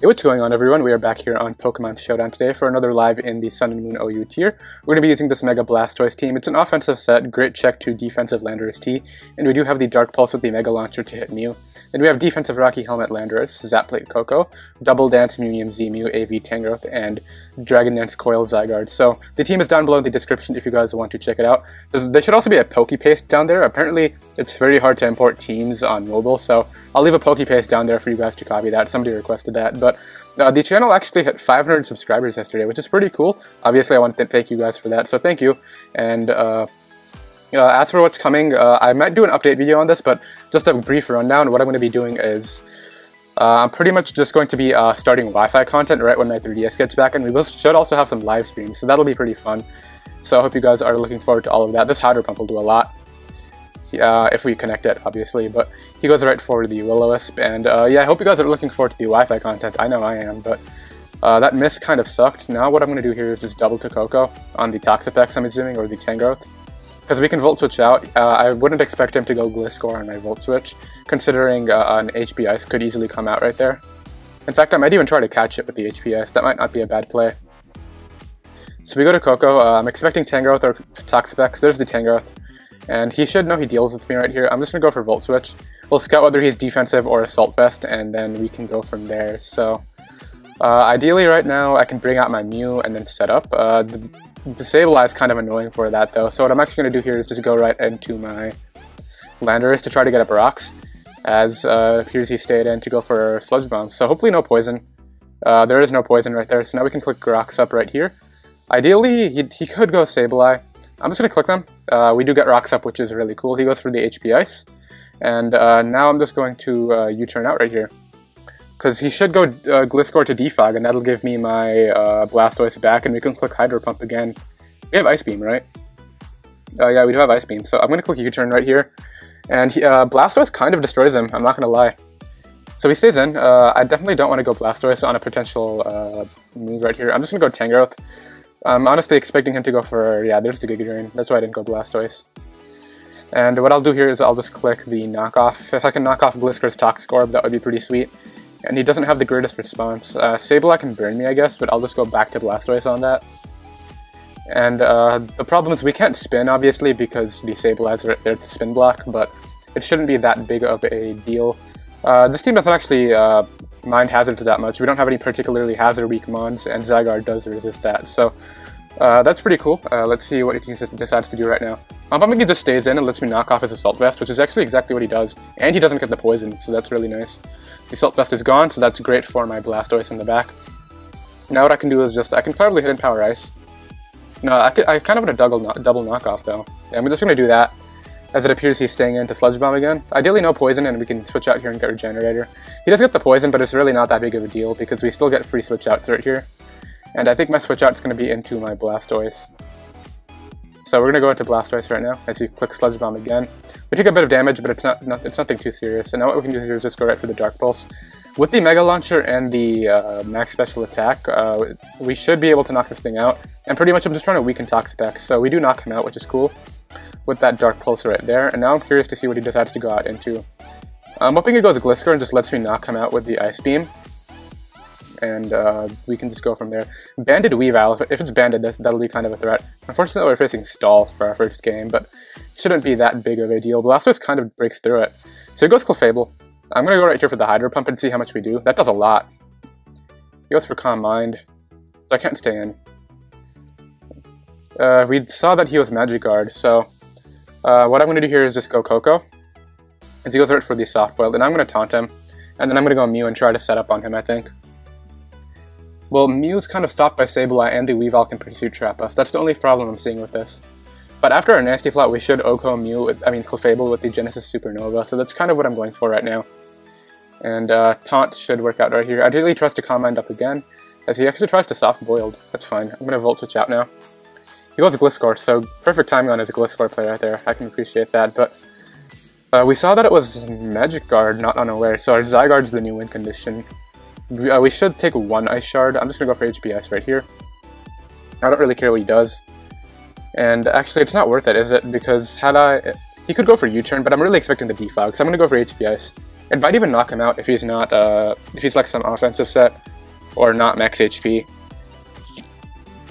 Hey, what's going on, everyone? We are back here on Pokemon Showdown today for another live in the Sun and Moon OU tier. We're going to be using this Mega Blastoise team. It's an offensive set, great check to defensive Landorus-T, and we do have the Dark Pulse with the Mega Launcher to hit Mew. Then we have defensive Rocky Helmet Landorus, Zap Plate Koko, Double Dance Munium Z-Mew, AV Tangrowth, and Dragon Dance Coil Zygarde. So the team is down below in the description if you guys want to check it out. There should also be a Pokepaste down there. Apparently it's very hard to import teams on mobile, so I'll leave a Pokepaste down there for you guys to copy that. Somebody requested that, but the channel actually hit 500 subscribers yesterday, which is pretty cool. Obviously, I want to thank you guys for that, so thank you. And as for what's coming, I might do an update video on this, but just a brief rundown. What I'm going to be doing is I'm pretty much just going to be starting Wi-Fi content right when my 3DS gets back, and we should also have some live streams, so that'll be pretty fun. So I hope you guys are looking forward to all of that. This Hydro Pump will do a lot. If we connect it, obviously, but he goes right for the Will-O-Wisp, and yeah, I hope you guys are looking forward to the Wi-Fi content. I know I am, but that miss kind of sucked. Now what I'm going to do here is just double to Koko on the Toxapex, I'm assuming, or the Tangrowth, because we can Volt Switch out. I wouldn't expect him to go Gliscor on my Volt Switch, considering an HP Ice could easily come out right there. In fact, I might even try to catch it with the HP Ice. That might not be a bad play. So we go to Koko. I'm expecting Tangrowth or Toxapex. There's the Tangrowth. And he should know he deals with me right here. I'm just going to go for Volt Switch. We'll scout whether he's defensive or Assault Vest, and then we can go from there. So, ideally right now, I can bring out my Mew and then set up. The Sableye is kind of annoying for that, though. So what I'm actually going to do here is just go right into my Landorus to try to get up rocks, as appears he stayed in to go for Sludge Bomb. So hopefully no poison. There is no poison right there, so now we can click rocks up right here. Ideally, he could go Sableye. I'm just going to click them. We do get rocks up, which is really cool. He goes for the HP Ice. And now I'm just going to U-turn out right here. Because he should go Gliscor to Defog, and that'll give me my Blastoise back, and we can click Hydro Pump again. We have Ice Beam, right? Yeah, we do have Ice Beam. So I'm going to click U-turn right here. And Blastoise kind of destroys him, I'm not going to lie. So he stays in. I definitely don't want to go Blastoise on a potential move right here. I'm just going to go Tangrowth. I'm honestly expecting him to go for, yeah, there's the Giga Drain. That's why I didn't go Blastoise. And what I'll do here is I'll just click the knockoff. If I can knock off Gliscor's Toxic Orb, that would be pretty sweet. And he doesn't have the greatest response. Sableye can burn me, I guess, but I'll just go back to Blastoise on that. And the problem is we can't spin, obviously, because the Sableye's right there to spin block, but it shouldn't be that big of a deal. This team doesn't actually mind hazards that much. We don't have any particularly hazard-weak mons, and Zygarde does resist that, so that's pretty cool. Let's see what he decides to do right now. I'm hoping he just stays in and lets me knock off his Assault Vest, which is actually exactly what he does, and he doesn't get the poison, so that's really nice. The Assault Vest is gone, so that's great for my Blastoise in the back. Now what I can do is I can probably Hidden Power Ice. No, I kind of want a double knockoff, though. And we're just going to do that. As it appears he's staying into Sludge Bomb again. Ideally no poison, and we can switch out here and get Regenerator. He does get the poison, but it's really not that big of a deal because we still get free switch outs right here. And I think my switch out is going to be into my Blastoise. So we're going to go into Blastoise right now as you click Sludge Bomb again. We take a bit of damage, but it's nothing too serious. And now what we can do here is just go right for the Dark Pulse. With the Mega Launcher and the Max Special Attack, we should be able to knock this thing out. And pretty much I'm just trying to weaken Toxapex, so we do knock him out, which is cool. With that Dark Pulse right there, and now I'm curious to see what he decides to go out into. I'm hoping he goes Gliscor and just lets me knock him out with the Ice Beam. And we can just go from there. Banded Weavile, if it's banded, that'll be kind of a threat. Unfortunately, we're facing Stall for our first game, but it shouldn't be that big of a deal. Blastoise kind of breaks through it. So he goes Clefable. I'm going to go right here for the Hydro Pump and see how much we do. That does a lot. He goes for Calm Mind. So I can't stay in. We saw that he was Magic Guard, so what I'm going to do here is just go Koko, as he goes right for the Soft Boiled, and I'm going to taunt him, and then I'm going to go Mew and try to set up on him, I think. Well, Mew's kind of stopped by Sableye, and the Weavile can Pursuit Trap us. That's the only problem I'm seeing with this. But after our Nasty Plot, we should Oko Clefable with the Genesis Supernova, so that's kind of what I'm going for right now. And Taunt should work out right here. Ideally tries to Calm Mind up again, as he actually tries to Soft Boiled. That's fine. I'm going to Volt Switch out now. He goes Gliscor, so perfect timing on his Gliscor play right there. I can appreciate that, but we saw that it was Magic Guard, not unaware, so our Zygarde's the new win condition. We should take one Ice Shard. I'm just going to go for HP Ice right here. I don't really care what he does. And actually, it's not worth it, is it? Because he could go for U-turn, but I'm really expecting the Defog, so I'm going to go for HP Ice. It might even knock him out if he's not, if he's like some offensive set. or not max HP.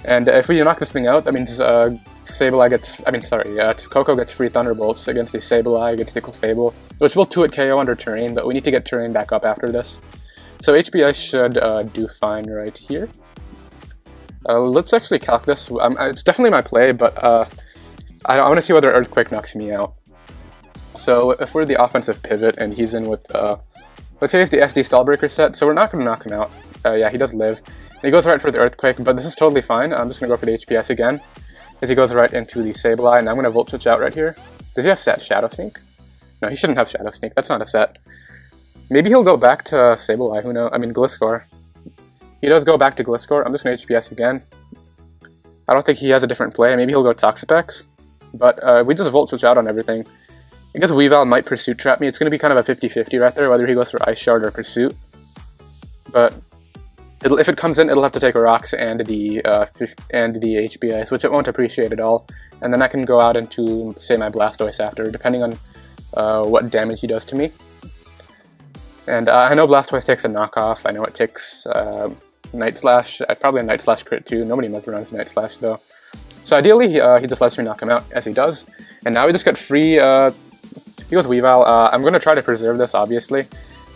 And if we knock this thing out, that means Sableye gets, Koko gets free Thunderbolts against the Sableye, against the Clefable, which will 2-hit KO under Terrain, but we need to get Terrain back up after this. So HBI should do fine right here. Let's actually calc this. It's definitely my play, but I want to see whether Earthquake knocks me out. So if we're the offensive pivot and he's in with, let's say it's the SD Stallbreaker set, so we're not going to knock him out. Yeah, he does live. And he goes right for the Earthquake, but this is totally fine. I'm just going to go for the HPS again, as he goes right into the Sableye, and I'm going to Volt Switch out right here. Does he have set Shadow Sneak? No, he shouldn't have Shadow Sneak. That's not a set. Maybe he'll go back to Sableye, who knows? I mean, Gliscor. He does go back to Gliscor. I'm just going to HPS again. I don't think he has a different play. Maybe he'll go Toxapex. But we just Volt Switch out on everything. Because Weavile might Pursuit Trap me, it's going to be kind of a 50-50 right there, whether he goes for Ice Shard or Pursuit. But if it comes in, it'll have to take Rocks and the HBIs, which it won't appreciate at all. And then I can go out into, say, my Blastoise after, depending on what damage he does to me. And I know Blastoise takes a knockoff. I know it takes Night Slash, probably a Night Slash crit too. Nobody runs Night Slash though. So ideally, he just lets me knock him out, as he does. And now we just got free. He goes Weavile. I'm going to try to preserve this, obviously,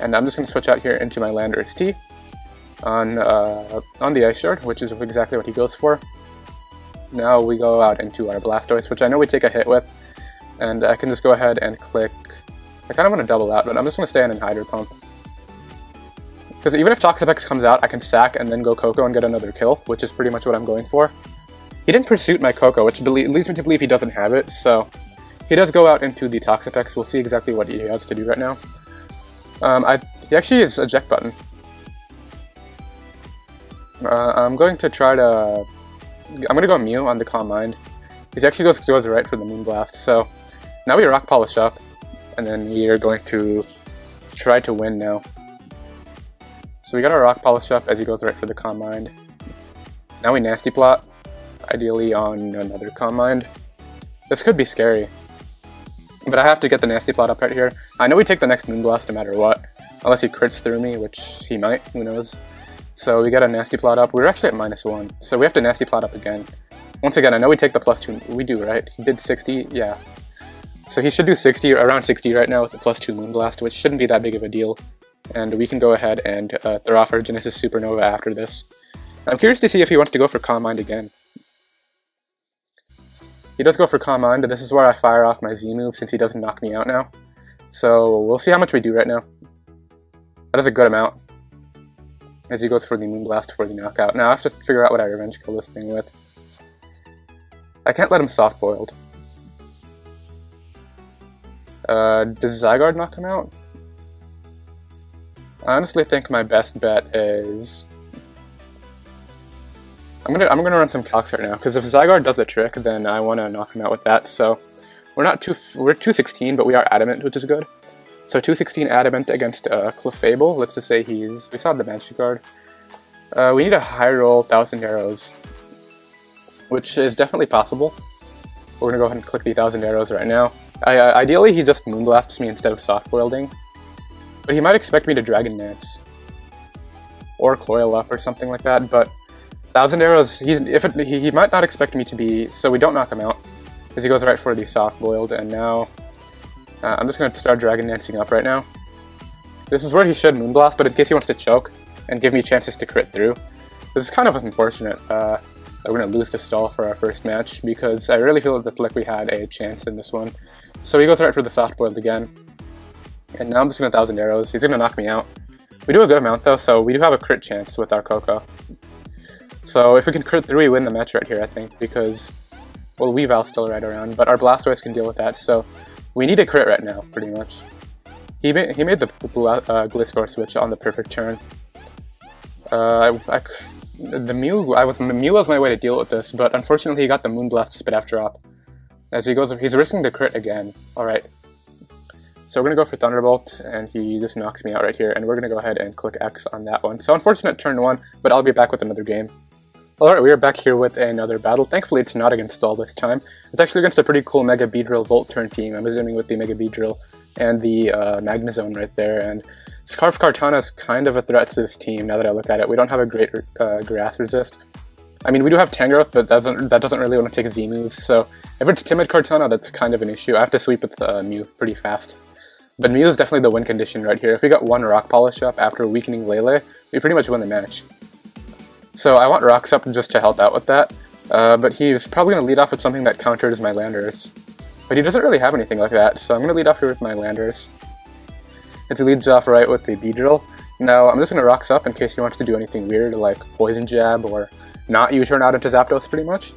and I'm just going to switch out here into my Landorus-T on the Ice Shard, which is exactly what he goes for. Now we go out into our Blastoise, which I know we take a hit with, and I can just go ahead and click. I kind of want to double out, but I'm just going to stay in Hydro Pump. Because even if Toxapex comes out, I can sack and then go Koko and get another kill, which is pretty much what I'm going for. He didn't Pursuit my Koko, which leads me to believe he doesn't have it, so he does go out into the Toxapex. We'll see exactly what he has to do right now. He actually has Eject Button. I'm going to try to... I'm going to go Mew on the Calm Mind. He actually goes right for the Moonblast, so now we Rock Polish up, and then we are going to try to win now. So we got our Rock Polish up as he goes right for the Calm Mind. Now we Nasty Plot, ideally on another Calm Mind. This could be scary, but I have to get the Nasty Plot up right here. I know we take the next Moonblast no matter what, unless he crits through me, which he might, who knows. So we got a Nasty Plot up. We're actually at -1, so we have to Nasty Plot up again. Once again, I know we take the +2, we do, right? He did 60, yeah. So he should do 60, around 60 right now with the +2 Moonblast, which shouldn't be that big of a deal. And we can go ahead and throw off our Genesis Supernova after this. I'm curious to see if he wants to go for Calm Mind again. He does go for Calm Mind, and this is where I fire off my Z move since he doesn't knock me out now. So we'll see how much we do right now. That is a good amount, as he goes for the Moonblast for the knockout. Now I have to figure out what I revenge kill this thing with. I can't let him soft boiled. Does Zygarde knock him out? I honestly think my best bet is... I'm gonna run some calcs right now, because if Zygarde does the trick, then I want to knock him out with that. So we're 216, but we are Adamant, which is good. So 216 Adamant against Clefable. Let's just say we saw the Magikarp. We need a high roll 1000 Arrows, which is definitely possible. We're gonna go ahead and click the 1000 Arrows right now. Ideally, he just Moonblasts me instead of soft boiling, but he might expect me to Dragon Dance or Coil Up or something like that. But 1000 Arrows, he might not expect me to be, so we don't knock him out, because he goes right for the soft boiled. And now I'm just going to start Dragon Dancing up right now. This is where he should Moonblast, but in case he wants to choke and give me chances to crit through. This is kind of unfortunate that we're going to lose to Stall for our first match, because I really feel like we had a chance in this one. So he goes right for the soft boiled again. And now I'm just going to 1000 Arrows. He's going to knock me out. We do a good amount though, so we do have a crit chance with our Koko. So if we can crit through, we win the match right here, I think, because, well, Weavile's still right around, but our Blastoise can deal with that, so we need a crit right now, pretty much. He made the Gliscor switch on the perfect turn. The Mew was my way to deal with this, but unfortunately he got the Moonblast Spit-F drop. As he's risking the crit again. Alright. So we're going to go for Thunderbolt, and he just knocks me out right here, and we're going to go ahead and click X on that one. So unfortunate turn 1, but I'll be back with another game. Alright, we are back here with another battle. Thankfully it's not against Stall this time. It's actually against a pretty cool Mega Beedrill Volt turn team. I'm assuming with the Mega Beedrill and the Magnezone right there, and Scarf Kartana is kind of a threat to this team now that I look at it. We don't have a great grass resist. I mean, we do have Tangrowth, but that doesn't really want to take a Z move, so if it's Timid Kartana, that's kind of an issue. I have to sweep with Mew pretty fast. But Mew is definitely the win condition right here. If we got one Rock Polish up after weakening Lele, we pretty much win the match. So I want Rocks up just to help out with that, but he's probably going to lead off with something that counters my Landorus. But he doesn't really have anything like that, so I'm going to lead off here with my Landorus. It leads off right with the Beedrill. Now, I'm just going to Rocks up in case he wants to do anything weird, like Poison Jab, or not U-turn out into Zapdos pretty much.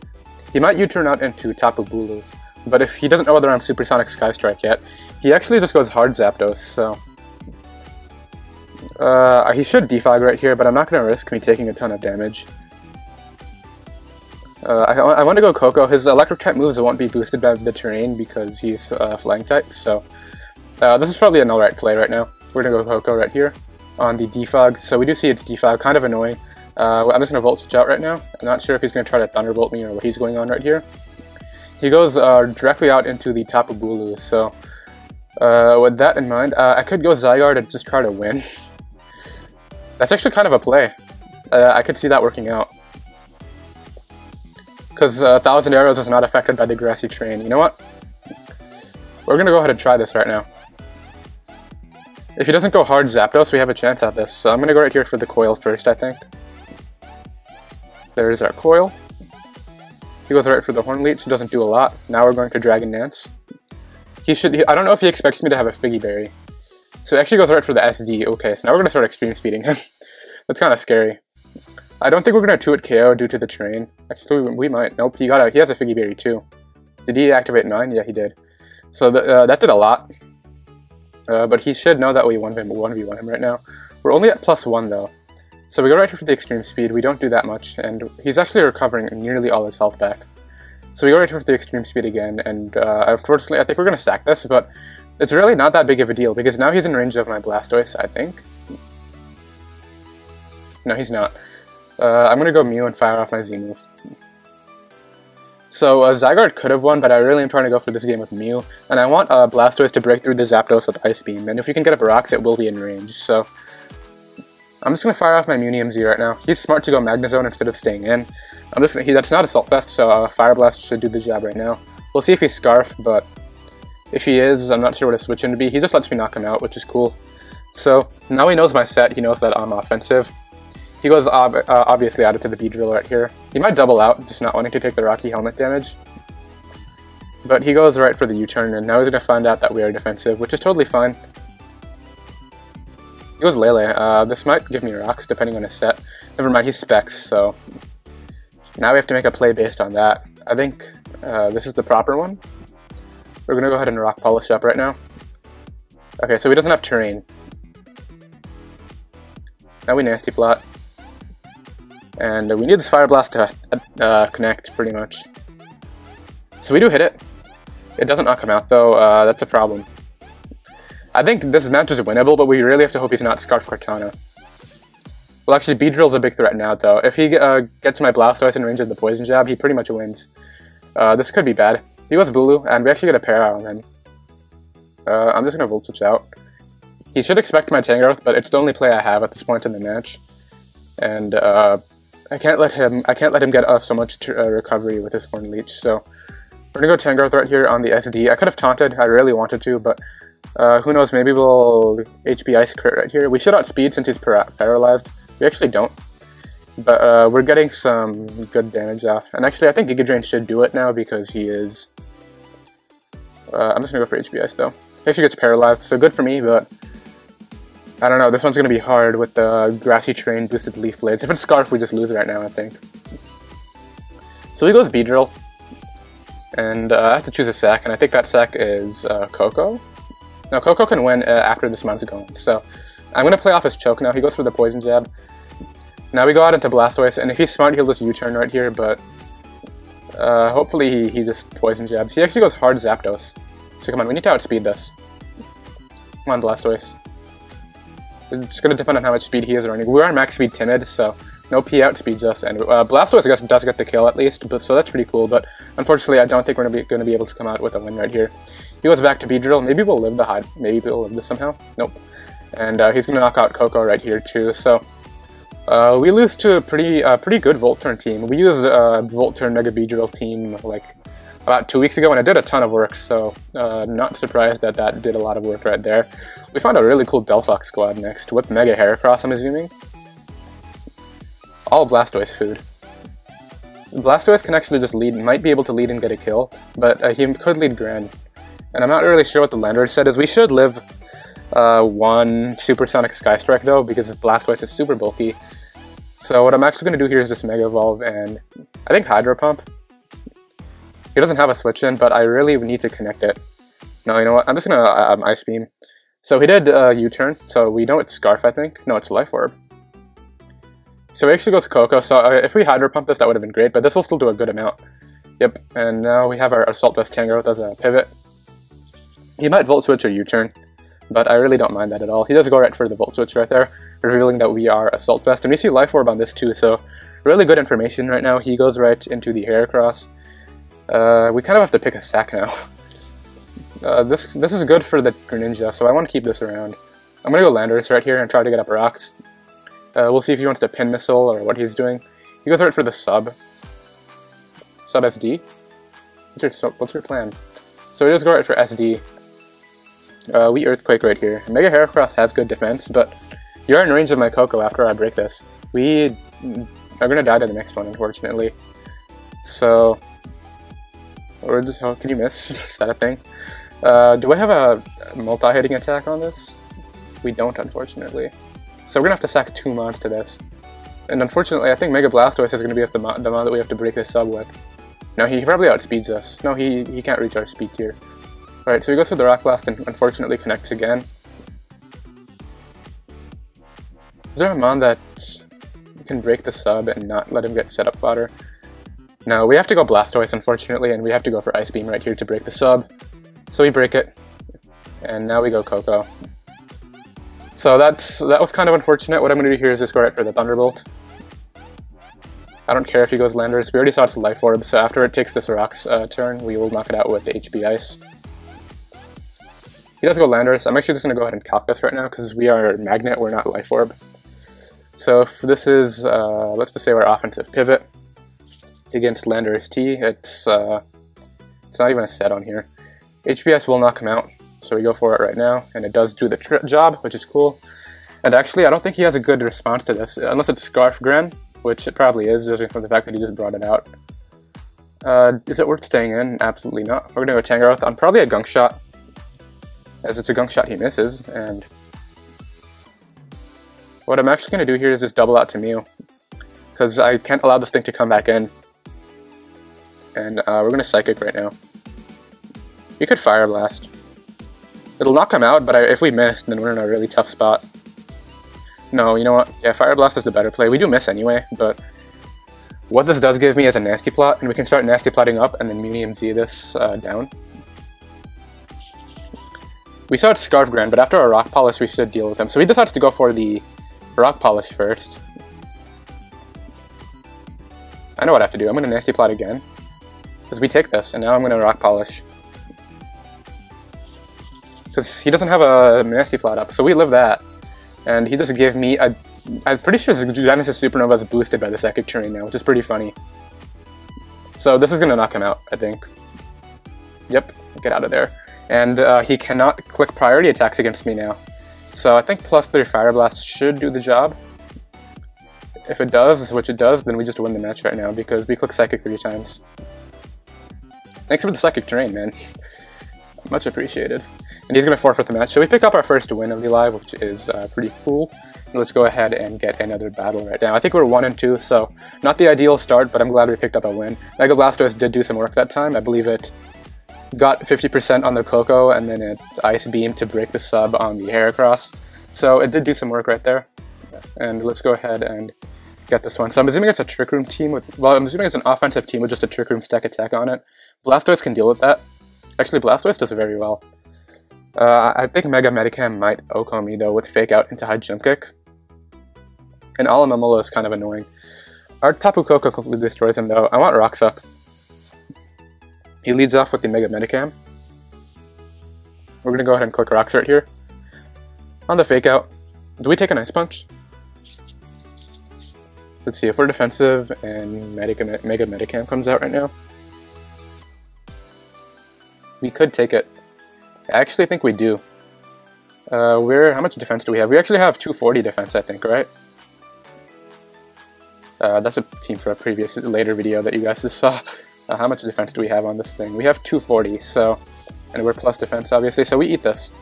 He might U-turn out into Tapu Bulu, but if he doesn't know whether I'm Supersonic Sky Strike yet, he actually just goes hard Zapdos, so... he should Defog right here, but I'm not going to risk me taking a ton of damage. I want to go Koko. His electric type moves won't be boosted by the terrain because he's flying type, so... this is probably an alright play right now. We're going to go Koko right here on the Defog, so we do see it's Defog, kind of annoying. I'm just going to Volt Switch out right now. I'm not sure if he's going to try to Thunderbolt me or what he's going on right here. He goes directly out into the Tapu Bulu, so with that in mind, I could go Zygarde and just try to win. That's actually kind of a play. I could see that working out. Because 1,000 Arrows is not affected by the Grassy Terrain. You know what? We're going to go ahead and try this right now. If he doesn't go hard Zapdos, we have a chance at this. So I'm going to go right here for the Coil first, I think. There's our Coil. He goes right for the Horn Leech, doesn't do a lot. Now we're going to Dragon Dance. I don't know if he expects me to have a Figgy Berry. So he actually goes right for the SD. Okay, so now we're going to start Extreme Speeding him. That's kind of scary. I don't think we're going to 2-hit KO due to the terrain. Actually, we might. Nope, he has a Figgy Berry too. Did he activate 9? Yeah, he did. So that did a lot. But he should know that we 1v1 him right now. We're only at +1 though. So we go right here for the Extreme Speed. We don't do that much, and he's actually recovering nearly all his health back. So we go right here for the Extreme Speed again, and unfortunately I think we're going to sack this, but it's really not that big of a deal, because now he's in range of my Blastoise, I think. No, he's not. I'm going to go Mew and fire off my Z-move. So Zygarde could have won, but I really am trying to go for this game with Mew, and I want Blastoise to break through the Zapdos with Ice Beam, and if we can get up rocks, it will be in range, so... I'm just going to fire off my Munium Z right now. He's smart to go Magnezone instead of staying in. That's not Assault Vest, so Fire Blast should do the job right now. We'll see if he's Scarf, but if he is, I'm not sure what his switch in to be. He just lets me knock him out, which is cool. So, now he knows my set, he knows that I'm offensive. He goes obviously out to the Beedrill right here. He might double out, just not wanting to take the Rocky Helmet damage. But he goes right for the U-turn, and now he's going to find out that we are defensive, which is totally fine. He goes Lele. This might give me rocks, depending on his set. Never mind, he's Specs, so... Now we have to make a play based on that. I think this is the proper one. We're going to go ahead and Rock Polish up right now. Okay, so he doesn't have terrain. Now we Nasty Plot. And we need this Fire Blast to connect, pretty much. So we do hit it. It doesn't knock him out, though. That's a problem. I think this match is winnable, but we really have to hope he's not Scarf Kartana. Well, actually, Beedrill's a big threat now, though. If he gets my Blastoise in range of the Poison Jab, he pretty much wins. This could be bad. He goes Bulu, and we actually get a pair out on him. I'm just going to Volt Switch out. He should expect my Tangrowth, but it's the only play I have at this point in the match. And I can't let him get so much recovery with his Horn Leech, so we're going to go Tangrowth right here on the SD. I could have taunted, I really wanted to, but who knows, maybe we'll HP Ice crit right here. We should outspeed since he's paralyzed. We actually don't. But we're getting some good damage off. And actually, I think Giga Drain should do it now because he is... I'm just going to go for HP Ice though. He actually gets paralyzed, so good for me, but... I don't know, this one's going to be hard with the Grassy Terrain boosted Leaf Blades. If it's Scarf, we just lose right now, I think. So he goes Beedrill. And I have to choose a sack, and I think that sack is Koko. No, Koko can win after this month's going, so I'm going to play off his Choke now. He goes for the Poison Jab. Now we go out into Blastoise, and if he's smart, he'll just U-turn right here, but hopefully he just Poison Jabs. He actually goes hard Zapdos. So come on, we need to outspeed this. Come on, Blastoise. It's going to depend on how much speed he is running. We're on max speed Timid, so no P outspeeds us, and Blastoise I guess does get the kill at least, so that's pretty cool, but unfortunately I don't think we're going to be able to come out with a win right here. He goes back to Beedrill. Maybe we'll live the hide. Maybe we'll live this somehow. Nope. And he's going to knock out Koko right here too, so we lose to a pretty good Volturn team. We used a Volturn Mega Beedrill team like about 2 weeks ago, and it did a ton of work, so not surprised that that did a lot of work right there. We found a really cool Delphox squad next, with Mega Heracross, I'm assuming. All Blastoise food. Blastoise can actually just lead, might be able to lead and get a kill, but he could lead Grand. And I'm not really sure what the Landorus said is. We should live one Supersonic Sky Strike though, because Blastoise is super bulky. So what I'm actually going to do here is just Mega Evolve and I think Hydro Pump. He doesn't have a switch in, but I really need to connect it. No, you know what? I'm just going to Ice Beam. So he did U-turn, so we know it's Scarf, I think. No, it's Life Orb. So he actually goes Koko, so if we Hydro Pump this, that would have been great, but this will still do a good amount. Yep, and now we have our Assault Vest Tangrowth as a pivot. He might Volt Switch or U-turn, but I really don't mind that at all. He does go right for the Volt Switch right there, revealing that we are Assault Vest, and we see Life Orb on this too, so really good information right now. He goes right into the Heracross. We kind of have to pick a sack now. This is good for the Greninja, so I want to keep this around. I'm going to go Landorus right here and try to get up rocks. We'll see if he wants to Pin Missile or what he's doing. He goes right for the Sub. Sub SD? What's your plan? So he does go right for SD. We Earthquake right here. Mega Heracross has good defense, but you're in range of my Koko after I break this. We are going to die to the next one, unfortunately. So, or just, how can you miss? Is that a thing? Do I have a multi-hitting attack on this? We don't, unfortunately. So we're going to have to sack 2 mons to this. And unfortunately, I think Mega Blastoise is going to be the mon that we have to break this sub with. No, he probably outspeeds us. No, he can't reach our speed tier. Alright, so he goes for the Rock Blast and unfortunately connects again. Is there a mon that can break the sub and not let him get setup fodder? No, we have to go Blastoise, unfortunately, and we have to go for Ice Beam right here to break the sub. So we break it, and now we go Koko. So that was kind of unfortunate. What I'm going to do here is just go right for the Thunderbolt. I don't care if he goes Landorus. We already saw it's a Life Orb, so after it takes this Rock's turn, we will knock it out with the HP Ice. He does go Landorus. I'm actually just going to go ahead and calc this right now, because we are Magnet, we're not Life Orb. So if this is, let's just say our offensive pivot against Landorus-T. It's not even a set on here. HPS will knock him out. So we go for it right now, and it does do the job, which is cool. And actually, I don't think he has a good response to this, unless it's Scarf Gren, which it probably is, judging from the fact that he just brought it out. Is it worth staying in? Absolutely not. We're going to go Tangrowth on probably a Gunk Shot. As it's a Gunk Shot, he misses, and what I'm actually going to do here is just double out to Mew, because I can't allow this thing to come back in. And we're going to Psychic right now. We could Fire Blast. It'll knock him out, but if we miss, then we're in a really tough spot. No, you know what? Yeah, Fire Blast is the better play. We do miss anyway, but what this does give me is a Nasty Plot, and we can start Nasty Plotting up and then Medium Z this down. We saw it's Scarf Grand, but after our Rock Polish, we should deal with him. So he decides to go for the Rock Polish first. I know what I have to do. I'm going to Nasty Plot again, because we take this, and now I'm going to Rock Polish. Because he doesn't have a Nasty Plot up, so we live that. And he just gave me a... I'm pretty sure Genesis Supernova is boosted by the Psychic Terrain now, which is pretty funny. So this is going to knock him out, I think. Yep, get out of there. And he cannot click priority attacks against me now. So I think +3 Fire Blast should do the job. If it does, which it does, then we just win the match right now, because we click Psychic 3 times. Thanks for the Psychic Terrain, man. Much appreciated. And he's going to forfeit the match. So we pick up our first win of the live, which is pretty cool. And let's go ahead and get another battle right now. I think we're 1-2, so not the ideal start, but I'm glad we picked up a win. Mega Blastoise did do some work that time. I believe it got 50% on the Koko, and then it Ice Beam to break the sub on the Heracross. So it did do some work right there. And let's go ahead and get this one. So I'm assuming it's a Trick Room team with... Well, I'm assuming it's an offensive team with just a Trick Room stack attack on it. Blastoise can deal with that. Actually, Blastoise does very well. I think Mega Medicam might OHKO me, though, with Fake Out into High Jump Kick. And Alomomola is kind of annoying. Our Tapu Koko completely destroys him, though. I want Rock Suck. He leads off with the Mega Medicam. We're going to go ahead and click Rocks right here. On the fake out, do we take an Ice Punch? Let's see, if we're defensive and Mega Medicam comes out right now, we could take it. I actually think we do. How much defense do we have? We actually have 240 defense, I think, right? That's a team for a later video that you guys just saw. How much defense do we have on this thing? We have 240, so, and we're plus defense, obviously, so we eat this.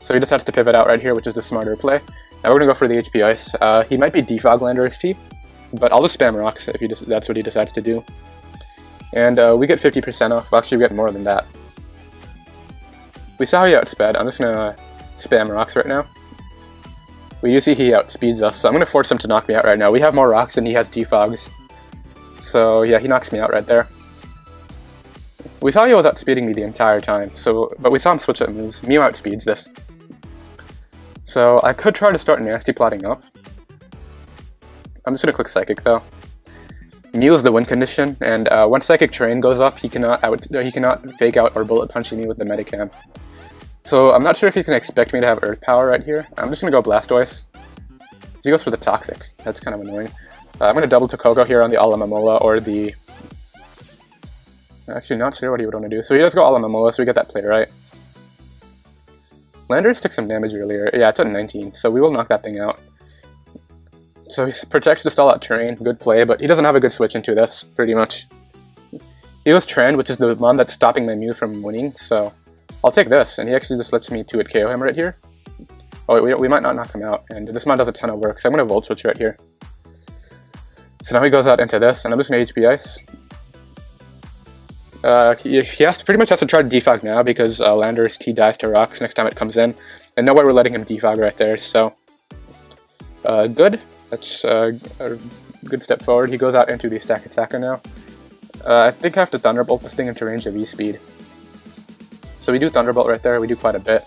So he decides to pivot out right here, which is the smarter play. Now we're gonna go for the HP Ice. He might be defog Landorus-T, but I'll just spam rocks if that's what he decides to do. And we get 50% off. Well, actually, we get more than that. We saw how he outsped. I'm just gonna spam rocks right now. We do see he outspeeds us, so I'm gonna force him to knock me out right now. We have more rocks and he has defogs. So yeah, he knocks me out right there. We thought he was outspeeding me the entire time, but we saw him switch up moves. Mew outspeeds this. So I could try to start nasty plotting up. I'm just gonna click Psychic though. Mew is the win condition, and once Psychic Terrain goes up, he cannot fake out or bullet punch me with the Medicam. So I'm not sure if he's gonna expect me to have Earth Power right here. I'm just gonna go Blastoise. He goes for the Toxic. That's kind of annoying. I'm gonna double to Koko here on the Alomomola or the. Actually, not sure what he would want to do. So he does go Alomomola, so we get that play right. Landorus took some damage earlier. Yeah, it's at 19, so we will knock that thing out. So he protects the stall out terrain, good play, but he doesn't have a good switch into this, pretty much. He goes Trend, which is the one that's stopping my Mew from winning, so I'll take this, and he actually just lets me 2-hit KO him right here. Oh, wait, we might not knock him out, and this mod does a ton of work, so I'm going to Volt Switch right here. So now he goes out into this, and I'm just going to HP Ice. He pretty much has to try to defog now because Landorus-T dies to rocks next time it comes in, and no way we're letting him defog right there. So good. That's a good step forward. He goes out into the stack attacker now. I think I have to Thunderbolt this thing into range of E-Speed. So we do Thunderbolt right there. We do quite a bit.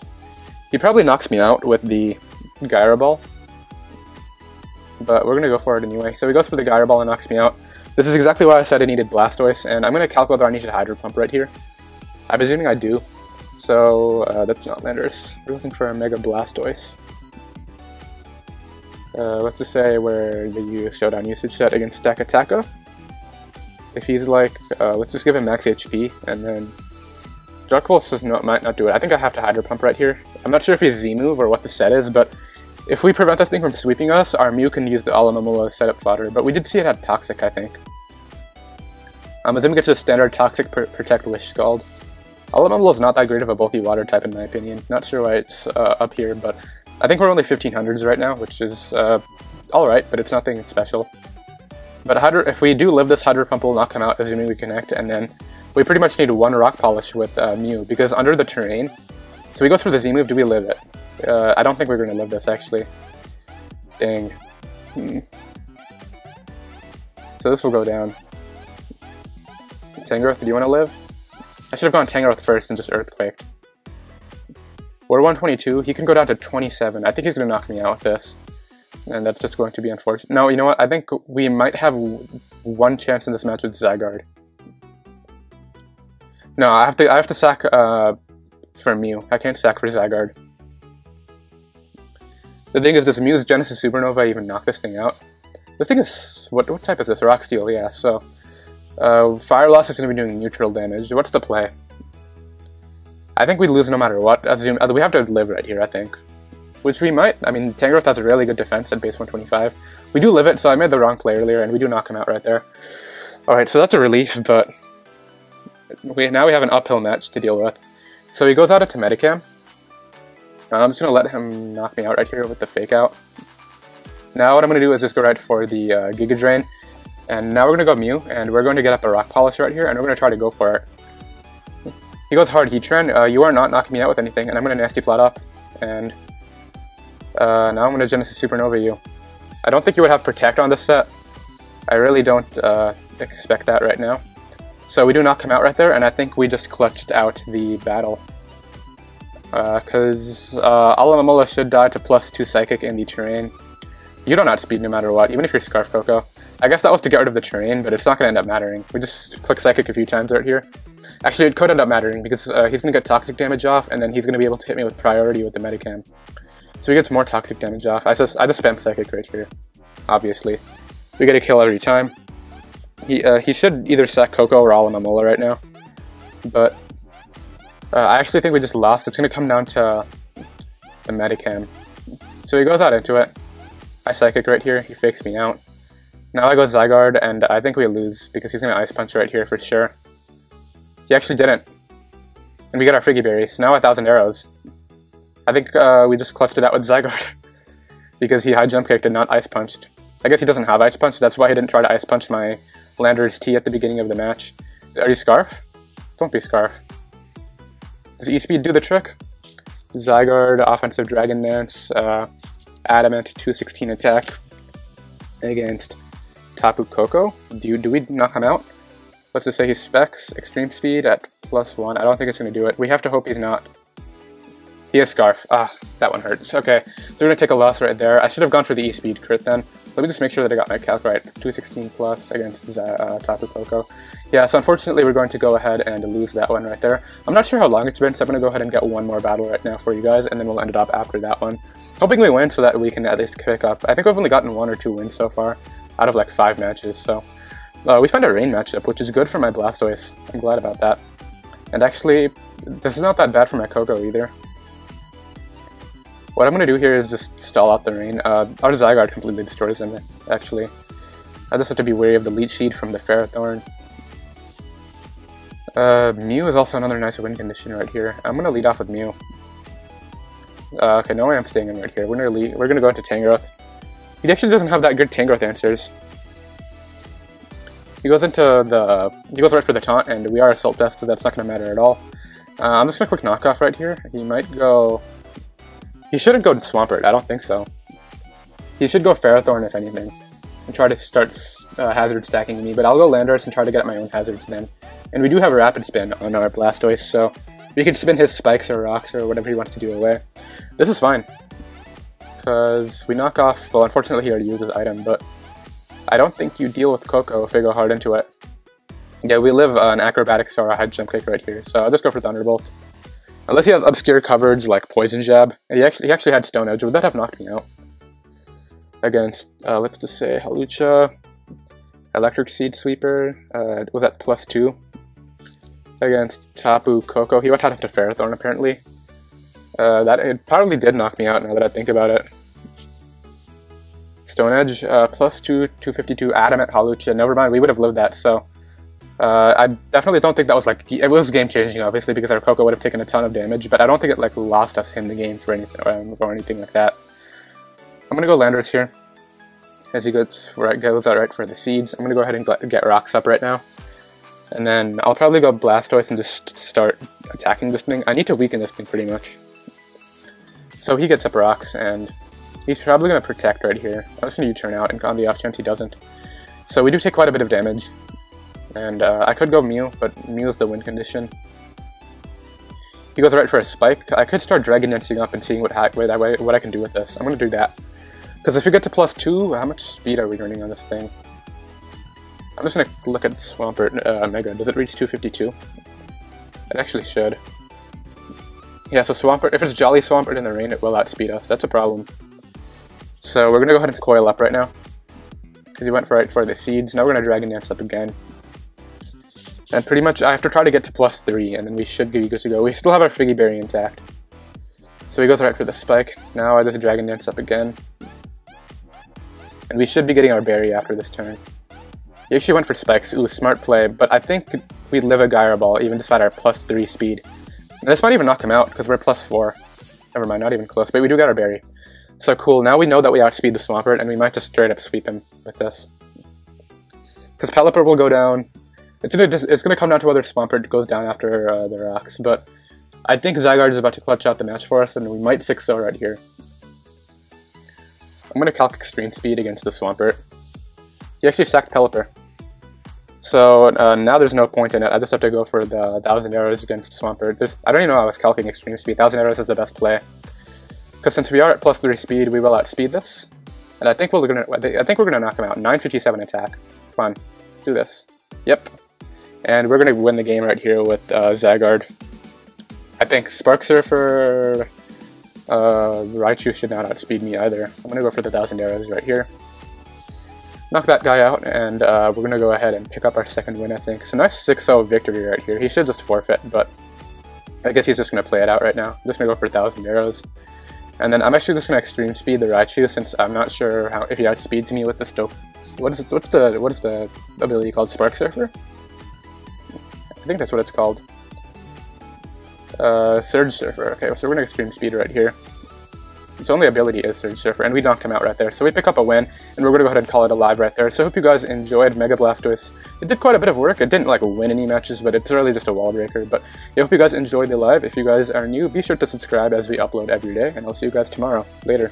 He probably knocks me out with the Gyro Ball, but we're gonna go for it anyway. So he goes for the Gyro Ball and knocks me out. This is exactly why I said I needed Blastoise, and I'm going to calculate whether I needed Hydro Pump right here. I'm assuming I do, so that's not Landorus. We're looking for a Mega Blastoise. Let's just say we're the OU Showdown usage set against Stack Attacker. If he's like, let's just give him max HP, and then Dark Pulse might not do it. I think I have to Hydro Pump right here. I'm not sure if he's Z-move or what the set is, but if we prevent this thing from sweeping us, our Mew can use the Alomomola setup fodder, but we did see it had Toxic, I think. Then we get to the standard Toxic Protect Wish Scald. Alomomola is not that great of a bulky water type in my opinion. Not sure why it's up here, but I think we're only 1500s right now, which is alright, but it's nothing special. But if we do live this, Hydro Pump will knock him out, assuming we connect, and then we pretty much need one Rock Polish with Mew, because under the terrain, so he goes for the Z-move, do we live it? I don't think we're going to live this, actually. Dang. So this will go down. Tangrowth, do you want to live? I should have gone Tangrowth first and just Earthquaked. We're 122, he can go down to 27. I think he's going to knock me out with this. And that's just going to be unfortunate. No, you know what? I think we might have one chance in this match with Zygarde. No, I have to sack for Mew. I can't sack for Zygarde. The thing is, does Mew's Genesis Supernova even knock this thing out? This thing is... What type is this? Rock Steel, yeah, so... Fire Loss is going to be doing neutral damage. What's the play? I think we lose no matter what. We have to live right here, I think. Which we might. I mean, Tangrowth has a really good defense at base 125. We do live it, so I made the wrong play earlier, and we do knock him out right there. Alright, so that's a relief, but... now we have an uphill match to deal with. So he goes out into Medicam. I'm just going to let him knock me out right here with the Fake Out. Now what I'm going to do is just go right for the Giga Drain. And now we're going to go Mew, and we're going to get up a Rock Polish right here, and we're going to try to go for it. He goes hard Heatran. You are not knocking me out with anything, and I'm going to Nasty Plot up. And now I'm going to Genesis Supernova you. I don't think you would have Protect on this set. I really don't expect that right now. So we do knock him out right there, and I think we just clutched out the battle. Because Alomomola should die to +2 Psychic in the terrain. You don't outspeed no matter what, even if you're Scarf Koko. I guess that was to get rid of the terrain, but it's not going to end up mattering. We just click Psychic a few times right here. Actually, it could end up mattering, because he's going to get Toxic damage off, and then he's going to be able to hit me with priority with the Medicam. So he gets more toxic damage off. I just spam Psychic right here, obviously. We get a kill every time. He should either sack Koko or all in Amola right now. But I actually think we just lost. It's going to come down to the Medicam. So he goes out into it. I Psychic right here. He fakes me out. Now I go Zygarde, and I think we lose because he's going to Ice Punch right here for sure. He actually didn't. And we get our Friggy Berry. So now 1,000 arrows. I think we just clutched it out with Zygarde. because he high jump kicked and not Ice Punched. I guess he doesn't have Ice Punch, that's why he didn't try to Ice Punch my Landorus-T at the beginning of the match. Are you Scarf? Don't be Scarf. Does E-Speed do the trick? Zygarde, offensive Dragon Dance, Adamant 216 attack against Tapu Koko. Do we knock him out? Let's just say he specs Extreme Speed at +1. I don't think it's going to do it. We have to hope he's not. He has Scarf. Ah, that one hurts. Okay, so we're going to take a loss right there. I should have gone for the E-Speed crit then. Let me just make sure that I got my calc right. 216 plus against Tapu Koko. Yeah, so unfortunately we're going to go ahead and lose that one right there. I'm not sure how long it's been, so I'm going to go ahead and get one more battle right now for you guys, and then we'll end it up after that one. Hoping we win so that we can at least pick up. I think we've only gotten 1 or 2 wins so far out of like 5 matches, so we found a rain matchup, which is good for my Blastoise. I'm glad about that. And actually, this is not that bad for my Koko either. What I'm going to do here is just stall out the rain. Our Zygarde completely destroys him, actually. I just have to be wary of the Leech Seed from the Ferrothorn. Mew is also another nice win condition right here. I'm going to lead off with Mew. Okay, no way I'm staying in right here. We're going to go into Tangrowth. He actually doesn't have that good Tangrowth answers. He goes right for the taunt, and we are Assault Vest, so that's not going to matter at all. I'm just going to click Knockoff right here. He might go... He shouldn't go Swampert, I don't think so. He should go Ferrothorn if anything, and try to start hazard stacking me, but I'll go Landorus and try to get my own hazards then. And we do have a Rapid Spin on our Blastoise, so we can spin his Spikes or Rocks or whatever he wants to do away. This is fine, because we knock off, well unfortunately he already used his item, but I don't think you deal with Koko if we go hard into it. Yeah, we live an Acrobatics or a High Jump Kick right here, so I'll just go for Thunderbolt. Unless he has obscure coverage like Poison Jab, and he actually had Stone Edge, would that have knocked me out? Against, let's just say, Halucha, Electric Seed Sweeper, was that +2? Against Tapu Koko, he went out into Ferrothorn apparently. It probably did knock me out now that I think about it. Stone Edge, +2, 252, Adamant, Halucha, never mind, we would have lived that, so... I definitely don't think that was like, it was game changing obviously because our Koko would have taken a ton of damage, but I don't think it like lost us in the game for anything or anything like that. I'm gonna go Landorus here, as he goes out right for the seeds. I'm gonna go ahead and get Rocks up right now, and then I'll probably go Blastoise and just start attacking this thing. I need to weaken this thing pretty much. So he gets up Rocks, and he's probably gonna Protect right here. I'm just gonna U-turn out, and on the off chance he doesn't. So we do take quite a bit of damage. And I could go Mew, but Mew is the win condition. He goes right for a Spike. I could start Dragon Dancing up and seeing what I can do with this. I'm going to do that. Because if we get to +2, how much speed are we earning on this thing? I'm just going to look at Swampert Mega. Does it reach 252? It actually should. Yeah, so Swampert, if it's Jolly Swampert in the rain, it will outspeed us. That's a problem. So we're going to go ahead and Coil up right now. Because he went right for the Seeds. Now we're going to Dragon Dance up again. And pretty much I have to try to get to +3, and then we should be good to go. We still have our Friggy Berry intact. So he goes right for the Spike. Now I just Dragon Dance up again. And we should be getting our Berry after this turn. He actually went for Spikes. Ooh, smart play. But I think we'd live a Gyro Ball, even despite our +3 speed. And this might even knock him out, because we're +4. Never mind, not even close. But we do get our Berry. So cool, now we know that we outspeed the Swampert, and we might just straight up sweep him with this. Because Pelipper will go down. It's going to come down to whether Swampert goes down after the Rocks, but I think Zygarde is about to clutch out the match for us, and we might 6-0 right here. I'm going to calc Extreme Speed against the Swampert. He actually sacked Pelipper. So now there's no point in it, I just have to go for the 1,000 arrows against Swampert. I don't even know how I was calcing Extreme Speed. 1,000 arrows is the best play. Because since we are at +3 speed, we will outspeed this. And I think we're gonna knock him out. 957 attack. Come on, do this. Yep. And we're going to win the game right here with Zygarde. I think Spark Surfer Raichu should not outspeed me either. I'm gonna go for the 1,000 arrows right here. Knock that guy out, and we're gonna go ahead and pick up our second win, I think. So nice 6-0 victory right here. He should just forfeit, but I guess he's just gonna play it out right now. I'm just gonna go for 1,000 arrows. And then I'm actually just gonna extreme speed the Raichu, since I'm not sure if he outspeeds me with the what's the ability called? Spark Surfer? I think that's what it's called. Surge Surfer. Okay, so we're gonna extreme speed right here. Its only ability is Surge Surfer, and we knocked him out right there. So we pick up a win, and we're gonna go ahead and call it a live right there. So I hope you guys enjoyed Mega Blastoise. It did quite a bit of work. It didn't like win any matches, but it's really just a wall breaker. But I hope you guys enjoyed the live. If you guys are new, be sure to subscribe as we upload every day, and I'll see you guys tomorrow. Later.